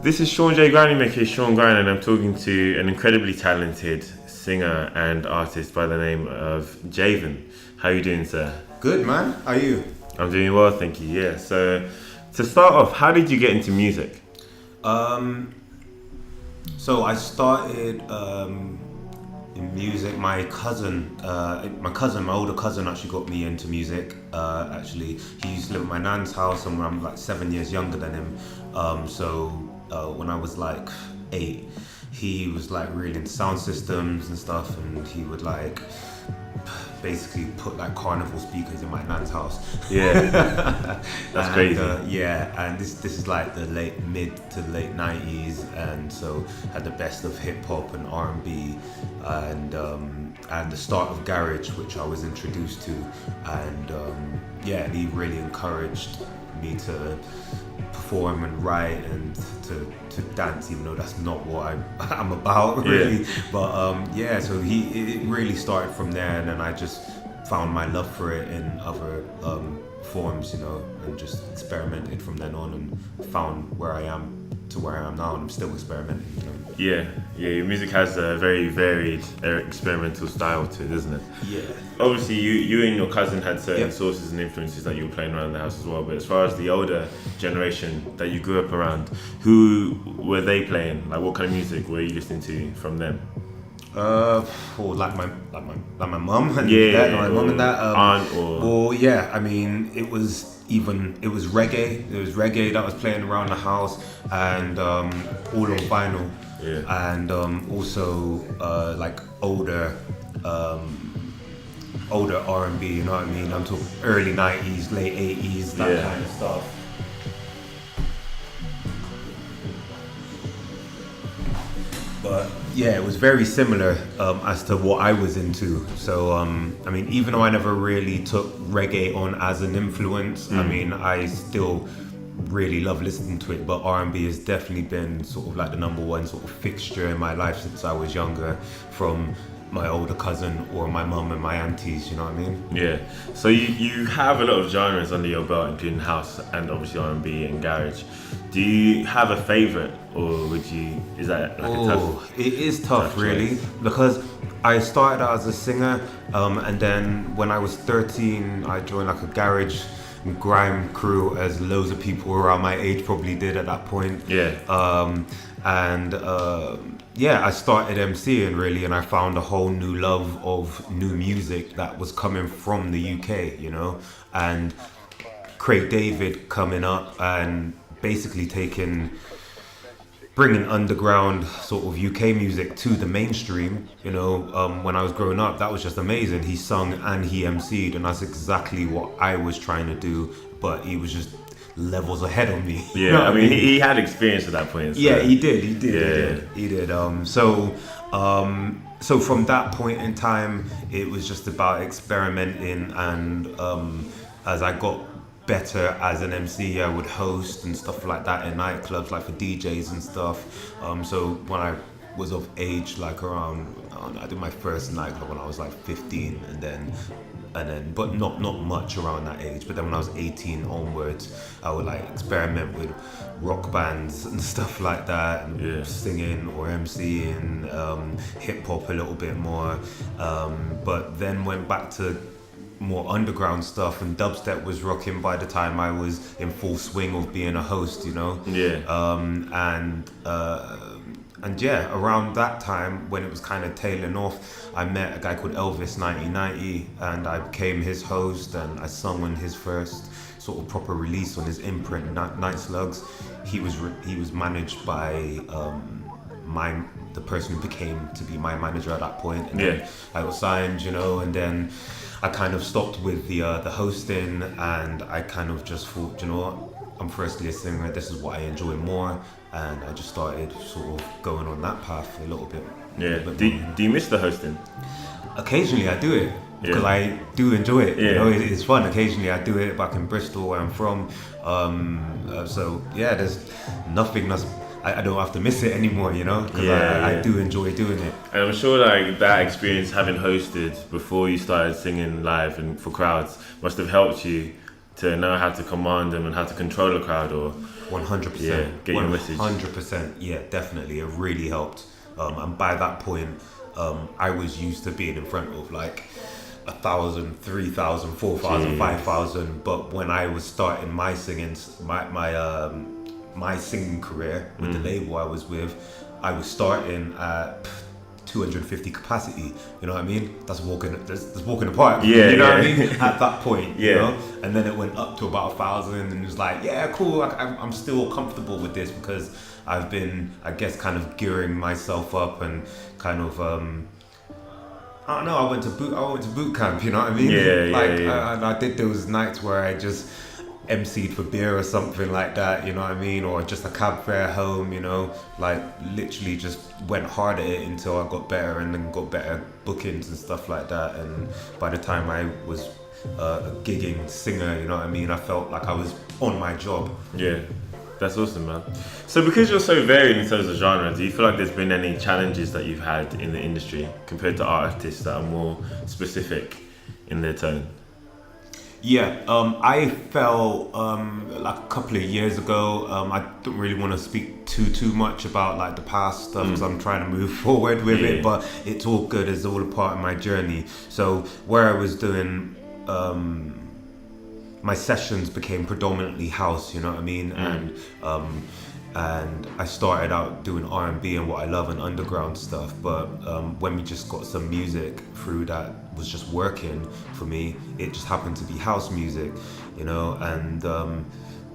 This is Sean J. Granny Maker, Sean Granny, and I'm talking to an incredibly talented singer and artist by the name of Javeon. How are you doing, sir? Good, man. How are you? I'm doing well, thank you. Yeah. So, to start off, how did you get into music? So I started in music. My older cousin actually got me into music. Actually, he used to live at my nan's house, and I'm like 7 years younger than him. So when I was like 8, he was like really into sound systems and stuff, and he would like basically put like carnival speakers in my nan's house. Yeah, that's crazy. And this is like the mid to late 90s, and so had the best of hip hop and R&B, and the start of garage, which I was introduced to, and he really encouraged me to perform and write and to dance, even though that's not what I'm about really. Yeah. But so it really started from there, and then I just found my love for it in other forms, and just experimented from then on and found where I am to where I am now, and I'm still experimenting. Yeah, your music has a very varied experimental style to it, doesn't it? Yeah. Obviously, you and your cousin had certain sources and influences that you were playing around the house as well, but as far as the older generation that you grew up around, who were they playing? Like, what kind of music were you listening to from them? Like my mum and my mum and that. Aunt or... Well, yeah. I mean, it was reggae. It was reggae that was playing around the house, and all on vinyl. Yeah. And also like older R&B. You know what I mean? I'm talking early 90s, late 80s, that kind of stuff. But yeah, it was very similar as to what I was into. So I mean, even though I never really took reggae on as an influence, I mean, I still really love listening to it. But R&B has definitely been sort of like the number one sort of fixture in my life since I was younger, from my older cousin or my mum and my aunties, you know what I mean? Yeah. So you have a lot of genres under your belt, including house and obviously R&B and garage. Do you have a favourite, or is that like a tough? It is tough really, because I started out as a singer, and then when I was 13, I joined like a garage and grime crew, as loads of people around my age probably did at that point. Yeah. I started MCing really, and I found a whole new love of new music that was coming from the UK, and Craig David coming up and basically bringing underground sort of UK music to the mainstream. When I was growing up, that was just amazing. He sung and he MC'd, and that's exactly what I was trying to do, but he was just levels ahead of me. Yeah, I mean, he had experience at that point. So. Yeah, he did. So from that point in time, it was just about experimenting, and as I got better as an MC, I would host and stuff like that in nightclubs, like for DJs and stuff. So when I was of age, like around, I did my first nightclub when I was like 15, and then but not much around that age. But then when I was 18 onwards, I would like experiment with rock bands and stuff like that, and singing or MCing, hip hop a little bit more. But then went back to more underground stuff, and dubstep was rocking by the time I was in full swing of being a host, And around that time, when it was kind of tailing off, I met a guy called Elvis 1990, and I became his host, and I sung on his first sort of proper release on his imprint, Night Slugs. He was managed by the person who became to be my manager at that point, and then I got signed, and then I kind of stopped with the hosting, and I kind of just thought, I'm firstly a singer, this is what I enjoy more, and I just started sort of going on that path a little bit. Yeah. Do you miss the hosting? Occasionally I do it, because I do enjoy it. It's fun. Occasionally I do it back in Bristol, where I'm from. There's nothing that's I don't have to miss it anymore, because I do enjoy doing it. And I'm sure like that experience, having hosted before you started singing live and for crowds, must have helped you to know how to command them and how to control a crowd, or 100%. Yeah, get your message. 100%. Yeah, definitely. It really helped. And by that point, I was used to being in front of like 1,000, 3,000, 4,000, Jeez. 5,000. But when I was starting my singing, my singing career with the label I was with, I was starting at 250 capacity. You know what I mean? That's walking the park. Yeah, you know yeah. what I mean? At that point, Yeah. you know. And then it went up to about 1,000, and it was like, yeah, cool. I'm still comfortable with this because I've been, I guess, kind of gearing myself up and kind of. I don't know. I went to boot camp. You know what I mean? Yeah. I did those nights where I just emceed for beer or something like that. You know what I mean? Or just a cab fare home. You know, like literally just went hard at it until I got better, and then got better bookings and stuff like that. And by the time I was a gigging singer, you know what I mean, I felt like I was on my job. Yeah, that's awesome, man. So because you're so varied in terms of genre, do you feel like there's been any challenges that you've had in the industry compared to artists that are more specific in their tone? Yeah, I felt like a couple of years ago, I don't really want to speak too much about like the past stuff because I'm trying to move forward with it, but it's all good. It's all a part of my journey. So where I was doing my sessions became predominantly house, you know what I mean? And I started out doing R&B and what I love and underground stuff, but when we just got some music through that was just working for me, it just happened to be house music, you know. And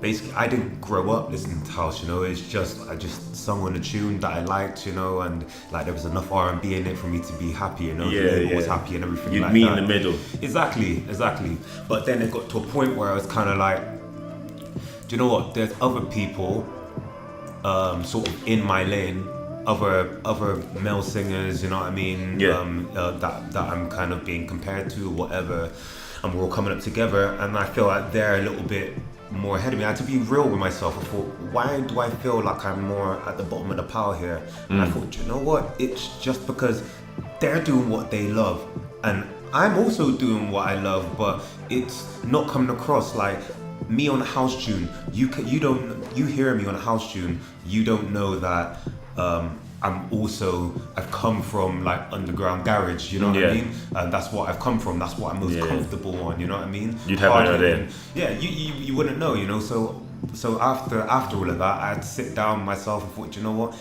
basically I didn't grow up listening to house, you know. It's just I just sung on a tune that I liked, you know, and like there was enough R&B in it for me to be happy, you know. The label was happy and everything. You'd like meet that. in the middle. Exactly. But then it got to a point where I was kind of like, do you know what? There's other people sort of in my lane, other male singers, you know what I mean? That I'm kind of being compared to, or whatever, and we're all coming up together, and I feel like they're a little bit more ahead of me. I had to be real with myself. I thought, why do I feel like I'm more at the bottom of the pile here? And I thought, you know what? It's just because they're doing what they love, and I'm also doing what I love, but it's not coming across like me on a house tune. You hear me on a house tune, you don't know that I've come from like underground garage, you know what I mean? And that's what I've come from, that's what I'm most comfortable on, you know what I mean? You'd have no idea. Yeah, you wouldn't know, you know. So after all of that, I had to sit down myself and thought, you know what?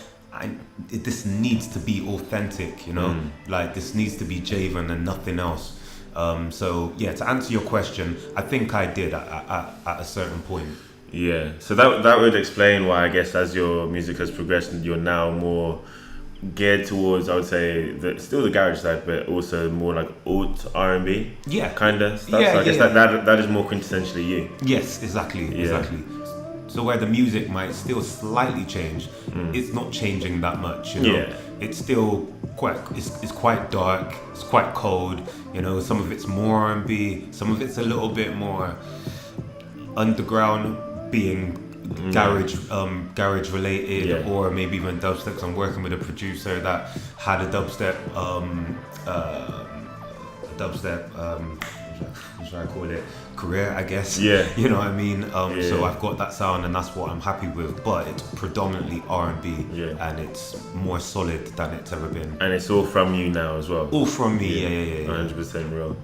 This needs to be authentic, you know? Like this needs to be Javeon and nothing else. So yeah, to answer your question, I think I did at a certain point. Yeah, so that would explain why I guess as your music has progressed, you're now more geared towards, I would say, still the garage side, but also more like alt-R&B kind of stuff. So I guess that is more quintessentially you. Yes, exactly. So where the music might still slightly change, it's not changing that much, you know. Yeah. It's still it's quite dark, it's quite cold, you know. Some of it's more R&B, some of it's a little bit more underground, being garage related, or maybe even dubstep, 'cause I'm working with a producer that had a dubstep what should I call it, career, I guess. You know what I mean? So I've got that sound, and that's what I'm happy with, but it's predominantly R&B, and it's more solid than it's ever been. And it's all from you now as well? All from me, yeah. 100% real.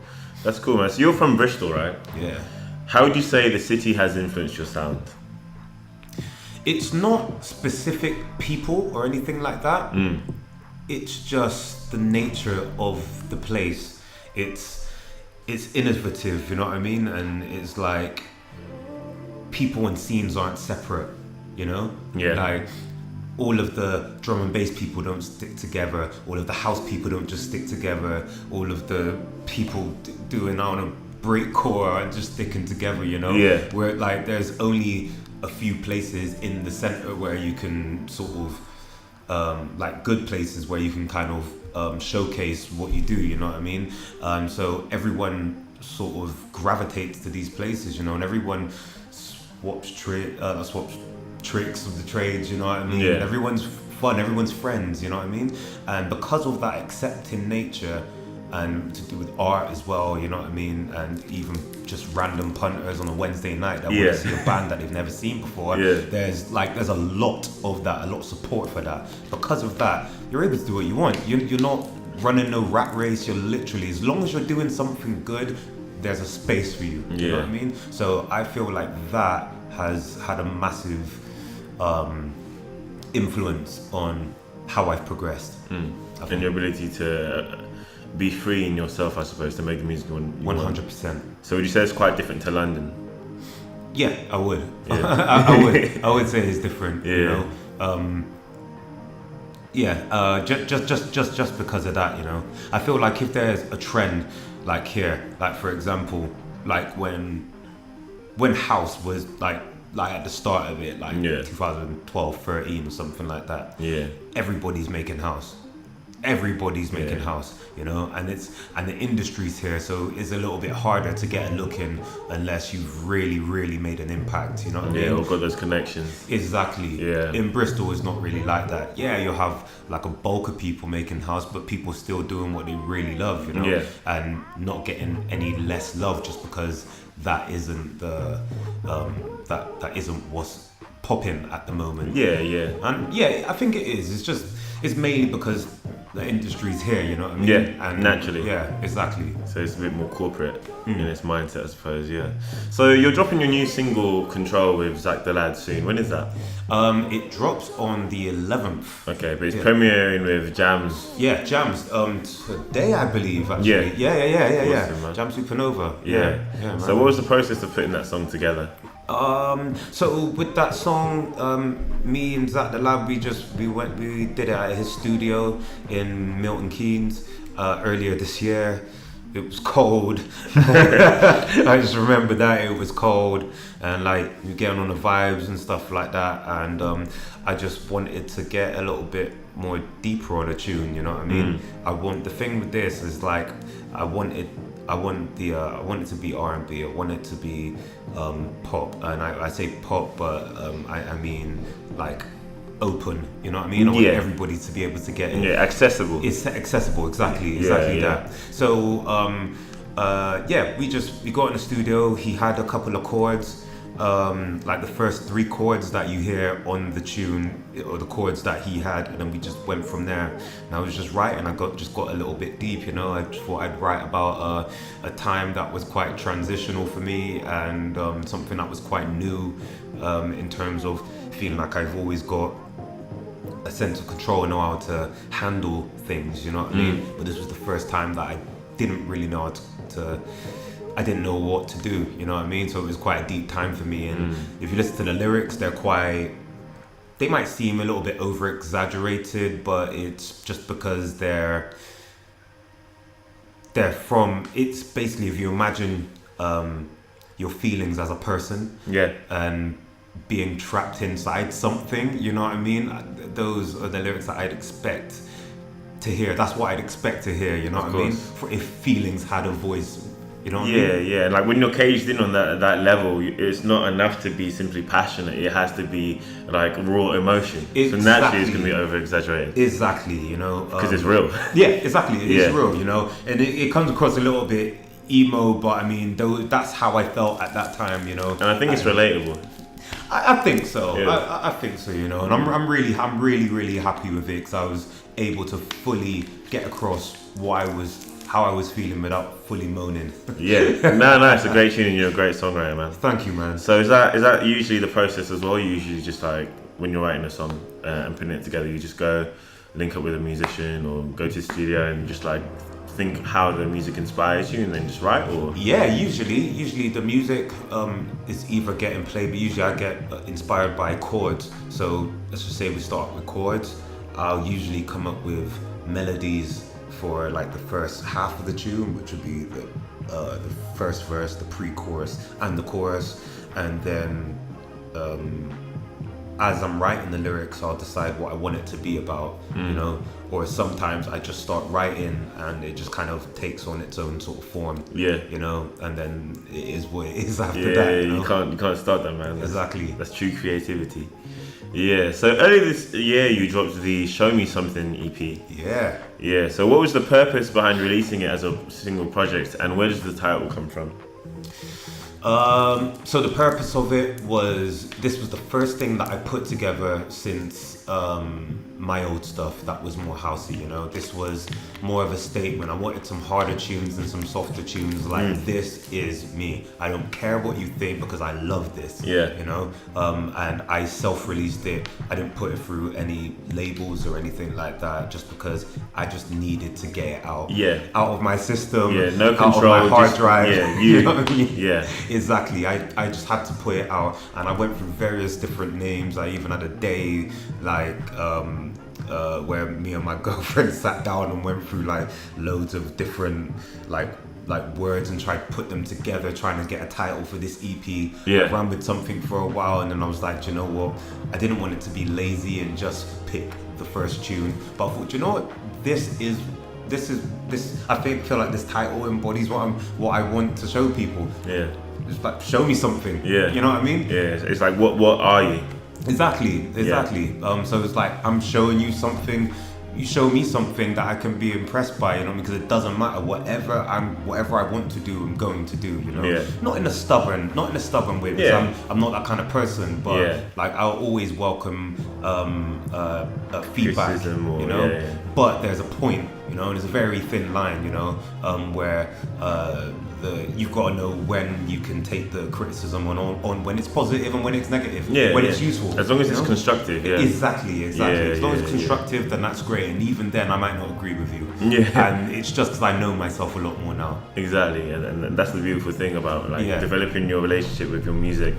That's cool, man. So you're from Bristol, right? Yeah. How would you say the city has influenced your sound? It's not specific people or anything like that. It's just the nature of the place. It's innovative, you know what I mean? And it's like people and scenes aren't separate, you know? Like all of the drum and bass people don't stick together. All of the house people don't just stick together. All of the people doing, I don't know, breakcore are just sticking together, you know? Where like there's only a few places in the center where you can sort of like good places where you can kind of showcase what you do, you know what I mean? So everyone sort of gravitates to these places, you know, and everyone swaps tricks of the trades, you know what I mean? Everyone's fun, everyone's friends, you know what I mean? And because of that accepting nature, and to do with art as well, you know what I mean? And even just random punters on a Wednesday night that want to see a band that they've never seen before. There's a lot of that, a lot of support for that. Because of that, you're able to do what you want. You're not running no rat race. You're literally, as long as you're doing something good, there's a space for you. You know what I mean? So I feel like that has had a massive influence on how I've progressed. And your ability to be free in yourself, I suppose, to make the music you want. 100%. So would you say it's quite different to London? Yeah, I would. I would say it's different. You know. Just because of that, you know. I feel like if there's a trend like here, like for example, like when house was like at the start of it, like 2012, 13 or something like that. Everybody's making house. Everybody's making house, you know, and the industry's here, so it's a little bit harder to get a look in unless you've really made an impact, you know what I mean? Or got those connections. Exactly. In Bristol, it's not really like that. You'll have like a bulk of people making house, but people still doing what they really love, you know, and not getting any less love just because that isn't the that isn't what's popping at the moment. And I think it is. It's mainly because the industry's here, you know what I mean? And naturally. Exactly. So it's a bit more corporate in its mindset, I suppose. So you're dropping your new single Control with Zack the Lad soon. When is that? It drops on the 11th. Okay, but it's premiering with Jams. Jams. Today, I believe, actually. Yeah. Awesome, Jam Supernova. Man. So what was the process of putting that song together? So with that song, me and Zack the Lad, we did it at his studio in Milton Keynes earlier this year. It was cold. I just remember that it was cold, and like we getting on the vibes and stuff like that. And I just wanted to get a little bit more deeper on a tune. You know what I mean? The thing with this is like I want it to be R&B. I want it to be pop, and I say pop, but I mean like open. You know what I mean? I want everybody to be able to get it. Accessible. It's accessible, exactly that. So we got in the studio. He had a couple of chords, like the first 3 chords that you hear on the tune, or the chords that he had, and then we just went from there. And I was just writing. I got a little bit deep, you know. I just thought I'd write about a time that was quite transitional for me, and something that was quite new in terms of feeling like I've always got a sense of control and know how to handle things, you know what I mean? But this was the first time that I didn't really know how to I didn't know what to do, you know what I mean? So it was quite a deep time for me. And if you listen to the lyrics, they might seem a little bit over exaggerated, but it's just because they're from, it's basically, if you imagine your feelings as a person and being trapped inside something, you know what I mean? Those are the lyrics that I'd expect to hear. That's what I'd expect to hear, you know what I mean? If feelings had a voice, you know what I mean? Yeah. Like when you're caged in on that level, it's not enough to be simply passionate. It has to be like raw emotion. So naturally it's going to be over exaggerated. Exactly, you know. Because it's real. Yeah, exactly. It is real, you know. And it comes across a little bit emo, but I mean, that's how I felt at that time, you know. And I think it's relatable. I think so. Yeah. I think so, you know. And I'm really happy with it, because I was able to fully get across how I was feeling without fully moaning. No, it's a great tune and you're a great songwriter, man. Thank you, man. So is that usually the process as well? You usually just like when you're writing a song and putting it together, you just go link up with a musician or go to the studio and just like think how the music inspires you and then just write? Or usually the music is either getting played, but usually I get inspired by chords. So let's just say we start with chords. I'll usually come up with melodies for like the first half of the tune, which would be the first verse, the pre-chorus and the chorus, and then as I'm writing the lyrics, I'll decide what I want it to be about, you know. Or sometimes I just start writing and it just kind of takes on its own sort of form, you know, and then it is what it is after that. You can't start that, man. Exactly. That's true creativity. Yeah. So earlier this year, you dropped the "Show Me Something" EP. Yeah. Yeah. So what was the purpose behind releasing it as a single project, and where does the title come from? So the purpose of it was, this was the first thing that I put together since my old stuff that was more housey, you know. This was more of a statement. I wanted some harder tunes and some softer tunes, like this is me. I don't care what you think because I love this. Yeah. You know? And I self-released it. I didn't put it through any labels or anything like that, just because I just needed to get it out. Yeah. Out of my system. Yeah, no control. Out of my hard just, drive. Yeah, you know what I mean? Yeah. Exactly. I just had to put it out, and I went through various different names. I even had a day like where me and my girlfriend sat down and went through like loads of different like words and tried to put them together, trying to get a title for this EP. Yeah. I ran with something for a while, and then I was like, you know what? I didn't want it to be lazy and just pick the first tune, but I thought, you know what? This I feel like this title embodies what I want to show people. Yeah. It's like, show me something. Yeah. You know what I mean? Yeah. It's like, what are you? Exactly. So it's like, I'm showing you something, you show me something that I can be impressed by, you know, because it doesn't matter, whatever I want to do, I'm going to do, you know. Yeah. Not in a stubborn way, because Yeah. I'm not that kind of person, but Yeah. like I'll always welcome feedback, Criticism or, you know. yeah. But there's a point, you know, and there's a very thin line, you know, where you've got to know when you can take the criticism on when it's positive and when it's negative, when it's useful. As long as you it's know? constructive, yeah. Exactly. Yeah, As long as it's yeah. constructive, then that's great. And even then, I might not agree with you. Yeah. And it's just because I know myself a lot more now. Exactly, and that's the beautiful thing about like Yeah. developing your relationship with your music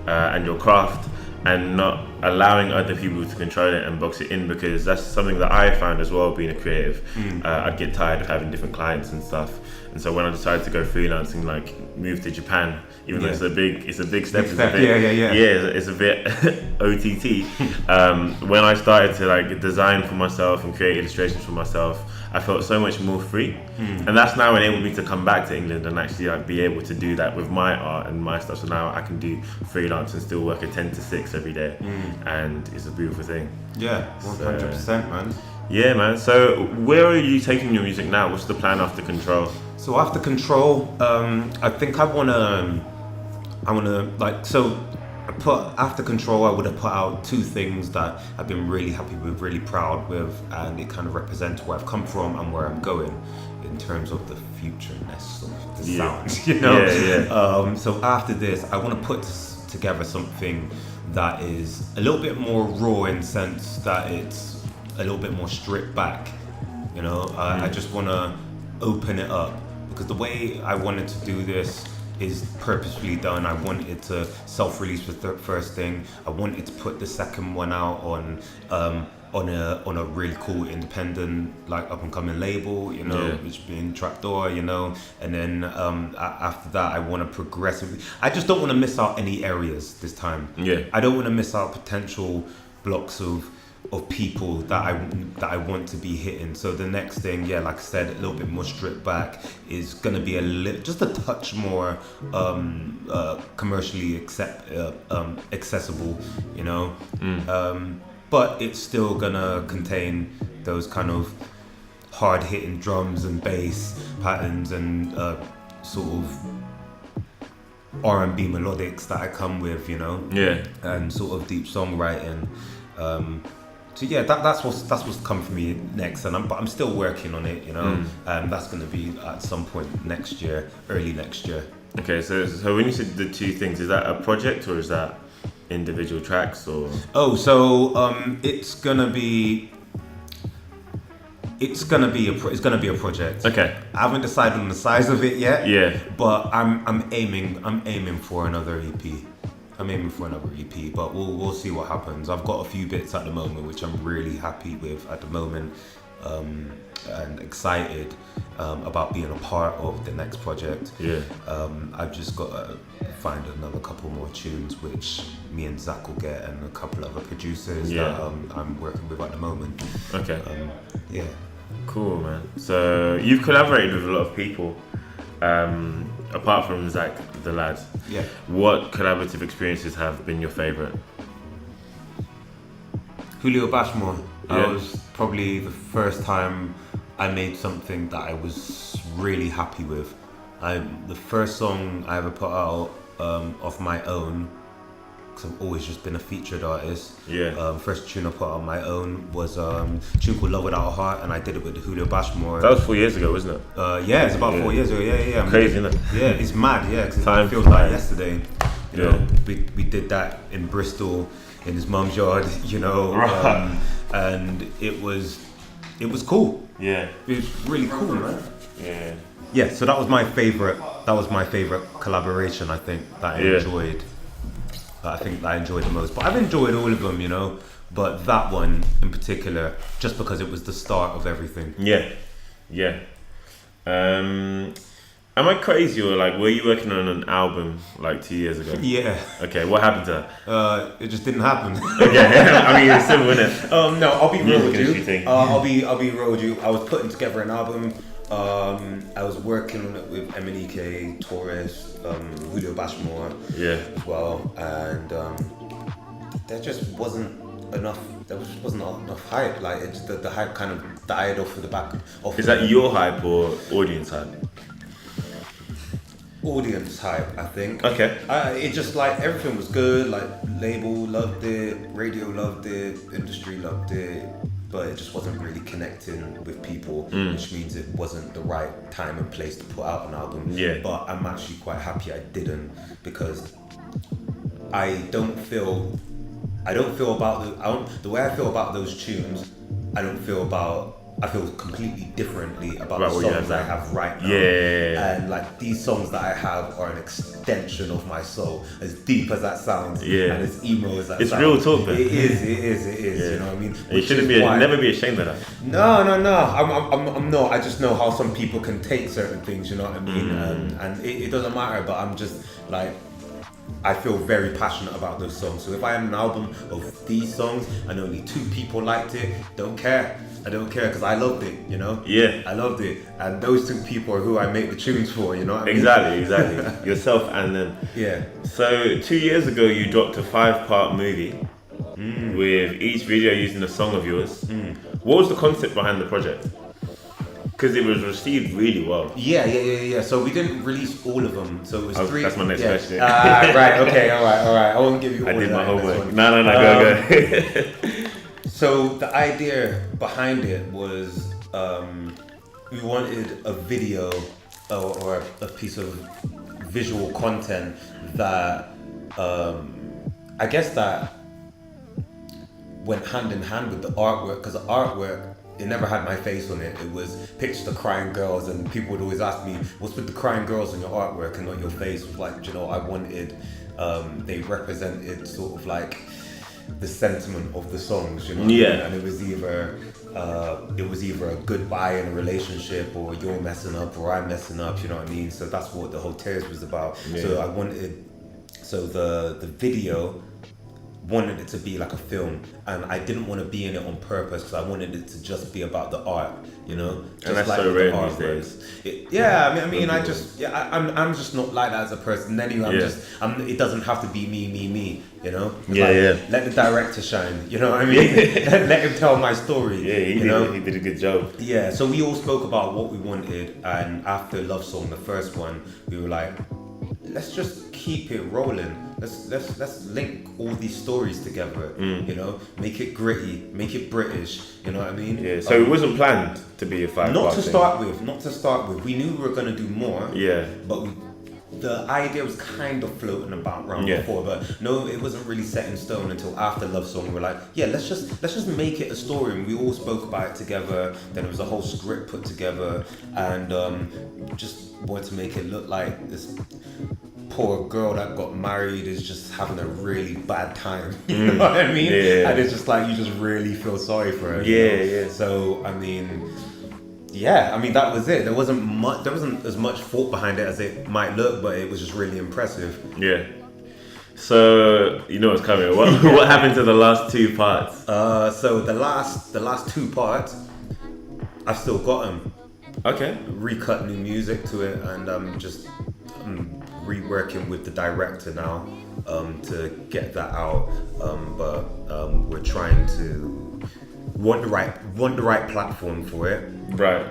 and your craft, and not allowing other people to control it and box it in, because that's something that I found as well being a creative. I'd get tired of having different clients and stuff, and so when I decided to go freelancing, like move to Japan, even though it's a big step, it's a bit, it's a bit OTT. When I started to like design for myself and create illustrations for myself, I felt so much more free, and that's now enabled me to come back to England and actually like be able to do that with my art and my stuff. So now I can do freelance and still work a 10 to 6 every day, and it's a beautiful thing. Yeah, 100%, man. Yeah, man. So where are you taking your music now? What's the plan after Control? So after Control, I think I wanna like, so after Control, I would have put out 2 things that I've been really happy with, really proud with, and it kind of represents where I've come from and where I'm going in terms of the futureness of the sound, you know? Yeah. So after this, I want to put together something that is a little bit more raw in the sense that it's a little bit more stripped back, you know? I just want to open it up, because the way I wanted to do this is purposefully done. I wanted to self-release with the first thing. I wanted to put the second one out on a really cool independent, like up and coming label, you know, which being Trapdoor, you know. And then after that, I want to progressively. I just don't want to miss out any areas this time. Yeah. I don't want to miss out potential blocks of people that I want to be hitting. So the next thing, like I said, a little bit more stripped back, is gonna be just a touch more commercially accessible, you know. But it's still gonna contain those kind of hard hitting drums and bass patterns and sort of R&B melodics that I come with, you know. Yeah. And sort of deep songwriting. So that's what's come for me next, but I'm still working on it, you know. And that's going to be at some point next year, early next year. Okay, so when you said the 2 things, is that a project or is that individual tracks or? It's gonna be a project. Okay. I haven't decided on the size of it yet. Yeah. But I'm aiming for another EP. But we'll see what happens. I've got a few bits at the moment which I'm really happy with at the moment, and excited about being a part of the next project. Yeah. I've just got to find another couple more tunes which me and Zack will get, and a couple other producers that I'm working with at the moment. Okay. Yeah. Cool, man. So you've collaborated with a lot of people, apart from Zack the Lad. Yeah. What collaborative experiences have been your favourite? Julio Bashmore. Yeah. That was probably the first time I made something that I was really happy with. The first song I ever put out of my own, because I've always just been a featured artist. Yeah. First tune I put out on my own was a tune called Love Without a Heart, and I did it with Julio Bashmore. That was 4 years ago, wasn't it? Yeah, it's about 4 years ago. Yeah. Crazy, isn't it? Yeah, it's mad. Yeah, because Time it feels like flies. yesterday. You Yeah. know, we did that in Bristol, in his mum's yard. You know, Right. and it was cool. Yeah. It was really cool, man. Yeah. Yeah, so that was my favorite. That was my favorite collaboration. I think that I enjoyed. That I think that I enjoyed the most. But I've enjoyed all of them, you know. But that one in particular, just because it was the start of everything. Yeah. Yeah. Am I crazy or like were you working on an album like 2 years ago? Yeah. Okay, what happened to that? It just didn't happen. Okay, I mean it's simple, isn't it? No, I'll be real with Music you. industry thing. I'll be real with you. I was putting together an album. I was working on it with MNEK, Torres, Julio Bashmore as well, and there just wasn't enough. There just wasn't enough hype. Like it just, the hype kind of died off of the back. Is that your hype or audience hype? Audience hype, I think. Okay. It just like everything was good. Like label loved it, radio loved it, industry loved it. But it just wasn't really connecting with people, which means it wasn't the right time and place to put out an album. Yeah. But I'm actually quite happy I didn't, because I don't feel about the way I feel about those tunes. I feel completely differently about Right, the what you songs have I now. have right now. Yeah. And like these songs that I have are an extension of my soul. As deep as that sounds, Yeah. and as emo as that It's sounds. real talk, man. It is. Yeah. You know what I mean? You Which shouldn't is why- never be ashamed of that. No. I'm not. I just know how some people can take certain things. You know what I mean? And it doesn't matter. But I'm just like, I feel very passionate about those songs. So if I had an album of these songs and only 2 people liked it, don't care. I don't care because I loved it. You know? Yeah. I loved it, and those 2 people are who I make the tunes for. You know what I mean? Exactly. Yourself and them. Yeah. So 2 years ago you dropped a 5-part movie with each video using a song of yours. What was the concept behind the project? Because it was received really well. Yeah. So we didn't release all of them. So it was 3. That's my next question. Right. Okay. All right. I won't give you all I did of my that in this homework. one. No, go. So the idea behind it was we wanted a video or a piece of visual content that I guess that went hand in hand with the artwork, because the artwork, it never had my face on it. It was pictures of crying girls, and people would always ask me, what's with the crying girls on your artwork and not your face? It was like, you know, I wanted, they represented sort of like the sentiment of the songs, you know what I mean? And it was either a goodbye in a relationship, or you're messing up or I'm messing up, you know what I mean? So that's what the whole Tears was about. So the video wanted it to be like a film, and I didn't want to be in it on purpose because I wanted it to just be about the art, you know. Just And that's like so with the rare art these works. I'm just not like that as a person. Anyway, it doesn't have to be me, you know. Let the director shine, you know what I mean? Let him tell my story. Yeah, he did a good job. Yeah, so we all spoke about what we wanted, and after Love Song, the first one, we were like, let's just keep it rolling. Let's link all these stories together. You know, make it gritty, make it British. You know what I mean? Yeah. So it wasn't planned to be a 5-part Not to thing. start with. We knew we were gonna do more. Yeah. But the idea was kind of floating about around before, but no, it wasn't really set in stone until after Love Song. We were like, yeah, let's just make it a story, and we all spoke about it together. Then there was a whole script put together, and just wanted to make it look like this poor girl that got married is just having a really bad time. You know what I mean? Yeah. And it's just like you just really feel sorry for her. Yeah. So I mean, that was it. There wasn't as much thought behind it as it might look, but it was just really impressive. Yeah. So you know what's coming. What happened to the last 2 parts? So the last 2 parts, I've still got them. Okay. Recut new music to it, and I'm reworking with the director now. to get that out, but we're trying to want the right platform for it. Right.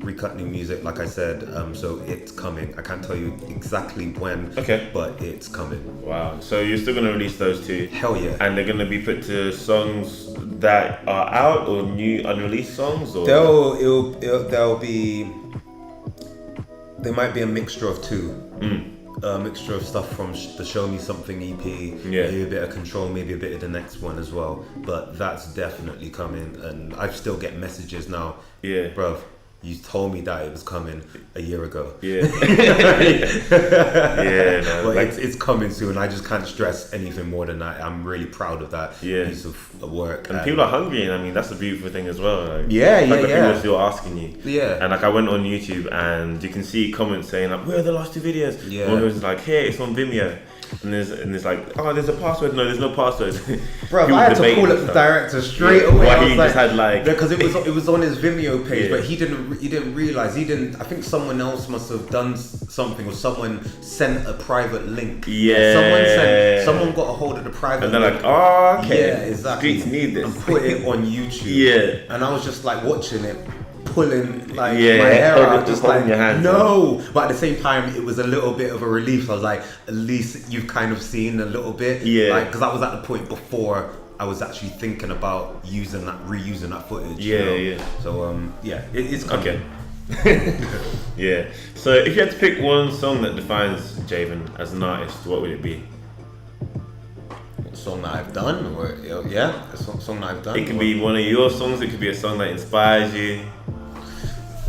Recut new music, like I said, so it's coming. I can't tell you exactly when, Okay. but it's coming. Wow. So you're still gonna release those two? Hell yeah. And they're gonna be put to songs that are out or new unreleased songs, or They'll be. There might be a mixture of two. A mixture of stuff from the Show Me Something EP, maybe a bit of Control, maybe a bit of the next one as well. But that's definitely coming, and I still get messages now. Yeah, bruv, you told me that it was coming a year ago. Yeah. Yeah, no, but like, it's coming soon. I just can't stress anything more than that. I'm really proud of that piece of work. And people are hungry, and I mean that's a beautiful thing as well. Like, people are still asking you. Yeah. And like I went on YouTube, and you can see comments saying like, "Where are the last two videos?" Yeah. One was like, "Here, it's on Vimeo." And there's like, oh, there's a password. No, there's no password. Bro, I had to call up the director straight away. Why he just had like, because it was on his Vimeo page, but he didn't realize. I think someone else must have done something, or someone sent a private link. Yeah. Someone got a hold of the private. And they're link. like, oh, okay. Yeah, exactly. Streets need this. And put it on YouTube. Yeah. And I was just like watching it, pulling like Yeah, my hair hold out, it- just hold like in your hands, no. But at the same time, it was a little bit of a relief. I was like, at least you've kind of seen a little bit. Yeah. Like, because I was at the point before I was actually thinking about reusing that footage. Yeah, you know? yeah. So it's coming. Okay. Yeah. So if you had to pick one song that defines Javeon as an artist, what would it be? A song that I've done, or a song that I've done. It could be one of your songs. It could be a song that inspires you.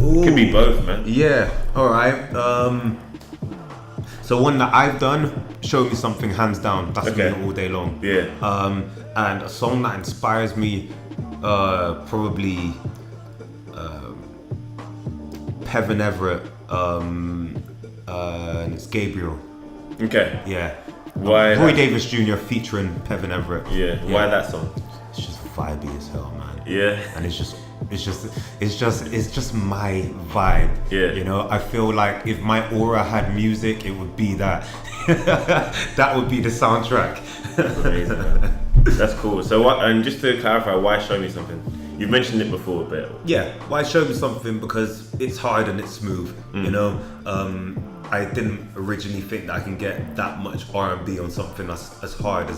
It could be both, man. Yeah. All right. So one that I've done, Show Me Something, hands down. That's me all day long. Yeah. And a song that inspires me, probably Pevin Everett. And it's Gabriel. Okay. Yeah. Why? Roy Davis Jr. featuring Pevin Everett. Yeah. Why that song? It's just vibey as hell, man. Yeah. And it's just my vibe. Yeah. You know, I feel like if my aura had music, it would be that. That would be the soundtrack. That's amazing, man. That's cool. So what? And just to clarify, why Show Me Something? You've mentioned it before, but Yeah, why Show Me Something? Because it's hard and it's smooth. You know, I didn't originally think that I can get that much R&B on something as hard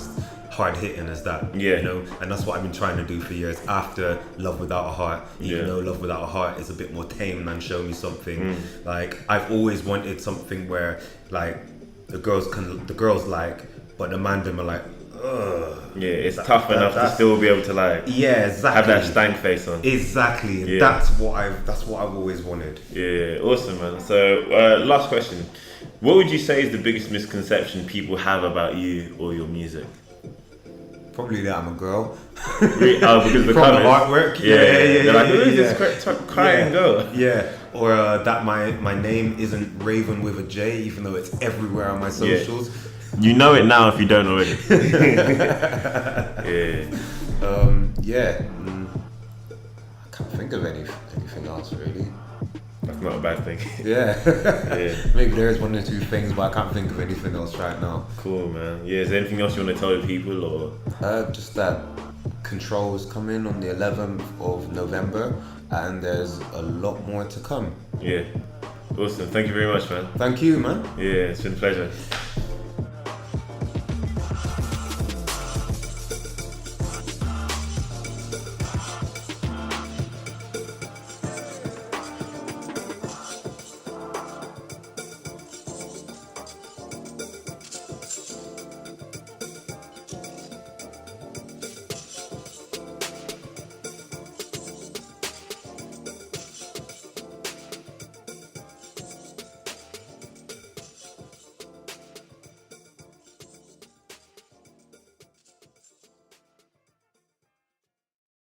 hitting as that. Yeah. You know, and that's what I've been trying to do for years. After Love Without a Heart, even though Love Without a Heart is a bit more tame than Show Me Something. Like I've always wanted something where like the girls like, but the man them are like, ugh. yeah, it's tough enough to still be able to like exactly have that stank face on. Exactly. Yeah. That's what I've always wanted. Yeah, awesome, man. So last question: what would you say is the biggest misconception people have about you or your music? Probably that I'm a girl. Because of the From the covers. artwork. Yeah. They're like, who is yeah. this crying girl? Yeah. Or that my name isn't Raven with a J, even though it's everywhere on my socials. You know it now if you don't already. Yeah. I can't think of anything else really. That's not a bad thing. Yeah. Yeah. Maybe there is one or two things, but I can't think of anything else right now. Cool, man. Yeah, is there anything else you want to tell the people, or? Just that Control is coming on the 11th of November, and there's a lot more to come. Yeah. Awesome. Thank you very much, man. Thank you, man. Yeah, it's been a pleasure.